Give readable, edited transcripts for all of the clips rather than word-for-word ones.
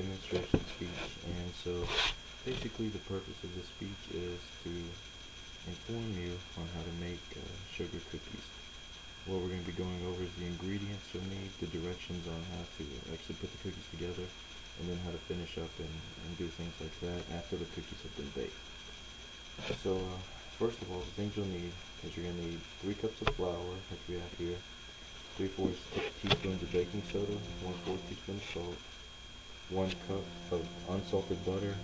demonstration speech, and so basically the purpose of this speech is to inform you on how to make sugar cookies. What we're going to be going over is the ingredients you'll need, the directions on how to actually put the cookies together, and then how to finish up and do things like that after the cookies have been baked. So first of all, the things you'll need is you're going to need 3 cups of flour, like we have here, 3/4 teaspoons of baking soda, 1/4 teaspoon of salt, 1 cup of unsalted butter.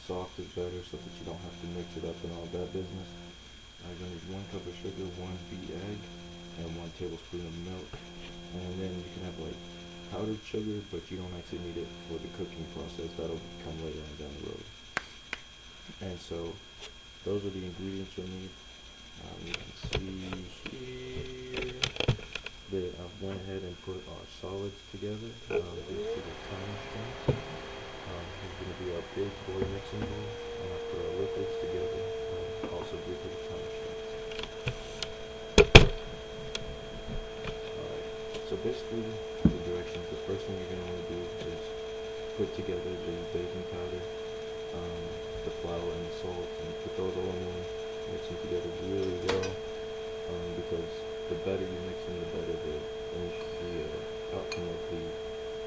Soft is better so that you don't have to mix it up and all that business. You're going to need 1 cup of sugar, 1 beat egg, and 1 tablespoon of milk. And then you can have like powdered sugar, but you don't actually need it for the cooking process. That'll come later on down the road. And so those are the ingredients you'll need. You can see here that I've went ahead and put our solids together due to the time constraints. There's going to be our big boy mixing bowl, and I put our liquids together also due to the time constraints. Alright, so basically the directions, the first thing you're going to want to do is put together the baking powder, the flour and the salt, and put those all in one, mix them together really well, because the better you mix them, the better the outcome of the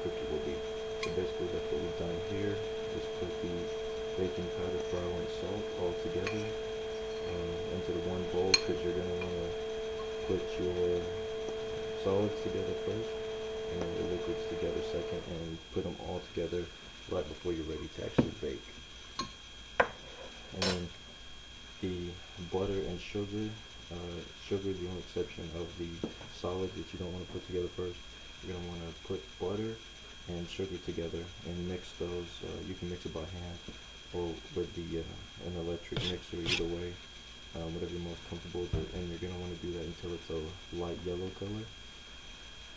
cookie will be. So basically that's what we've done here, is put the baking powder, flour, and salt all together into the one bowl, because you're going to want to put your solids together first, and then the liquids together second, and put them all together right before you're ready to actually bake. And then the butter and sugar, sugar is the only exception of the solids that you don't want to put together first. You're going to want to put butter and sugar together and mix those. You can mix it by hand or with an electric mixer, either way, whatever you're most comfortable with. And you're going to want to do that until it's a light yellow color.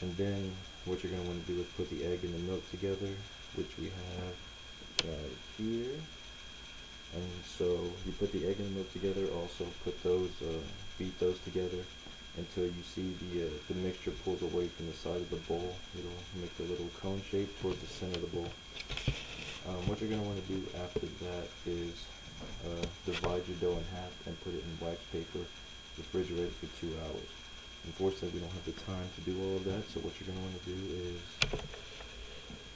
And then what you're going to want to do is put the egg and the milk together, which we have right here. And so you put the egg and the milk together, also put those, beat those together until you see the mixture pulls away from the side of the bowl. It'll make a little cone shape towards the center of the bowl. What you're going to want to do after that is divide your dough in half and put it in wax paper, refrigerate it for 2 hours. Unfortunately, we don't have the time to do all of that, so what you're going to want to do is,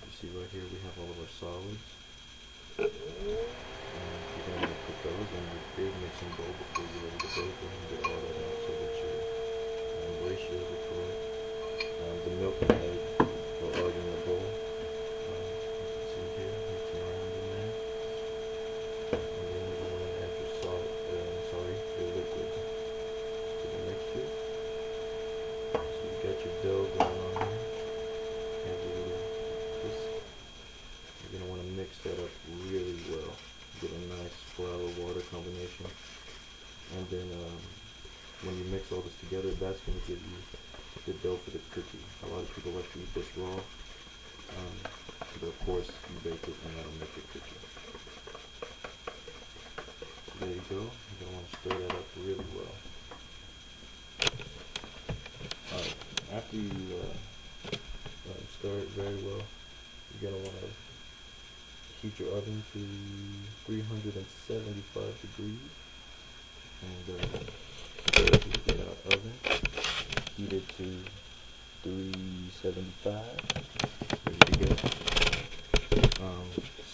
you see right here we have all of our solids. And you're going to want to put those in your big mixing bowl before you're ready to bake them and get all that out so that your ratios are correct. The milk and egg are already in the bowl. You can see here, mixing around in there. And then you're going to want to add your your liquids to the mixture. So you got your dough going on here. Have a little twist. You're going to want to mix that up really well. Get a nice flour-water combination. And then when you mix all this together, that's going to give you the dough for the cookie. A lot of people like to eat this raw. But of course, you bake it and that'll make your cookie. So there you go. You're going to want to stir that up really well. Alright, after you stir it very well, you're going to want to heat your oven to 375 degrees. And get our oven heated to 375, ready to go.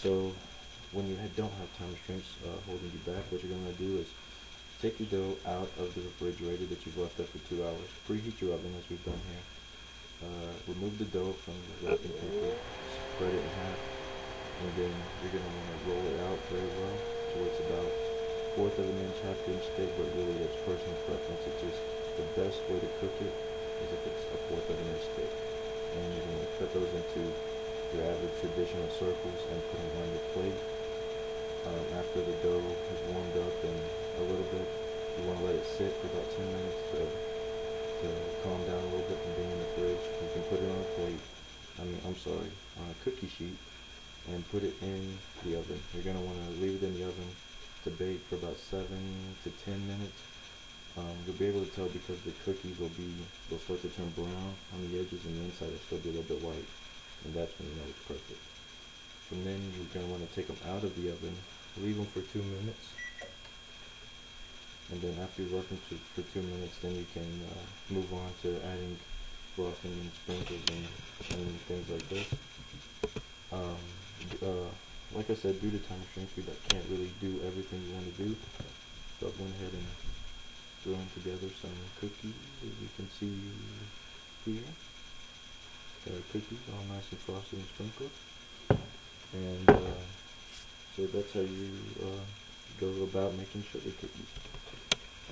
So when you don't have time restraints holding you back, what you're going to do is take your dough out of the refrigerator that you've left there for 2 hours. Preheat your oven as we've done here. Remove the dough from the wrapping paper, spread it in half, and then you're going to want to roll it out very well towards about 1/4 of an inch, 1/2 inch thick, but really that's personal preference. It's just the best way to cook it is if it's 1/4 of an inch thick. And you're going to cut those into your average traditional circles and put them on your plate. After the dough is warmed up and a little bit, you want to let it sit for about 10 minutes to calm down a little bit and bring it in the fridge. You can put it on a plate, on a cookie sheet, and put it in the oven. You're going to want to leave it in the oven to bake for about 7 to 10 minutes. You'll be able to tell because the cookies will start to turn brown on the edges, and the inside will still be a little bit white, and that's when you know it's perfect. From then you're going to want to take them out of the oven, leave them for 2 minutes, and then after you're working for 2 minutes, then you can move on to adding frosting and sprinkles and things like this. Um, like I said, due to time restraints, we can't really do everything you want to do. So I went ahead and throwing together some cookies, as you can see here. Cookies all nice and frosted and sprinkled. And so that's how you go about making sugar cookies.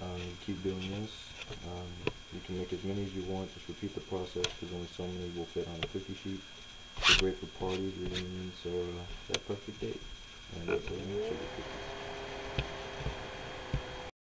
You keep doing this. You can make as many as you want. Just repeat the process because only so many will fit on a cookie sheet. They're great for parties, reunions, or that perfect date. And that's how you make sugar cookies.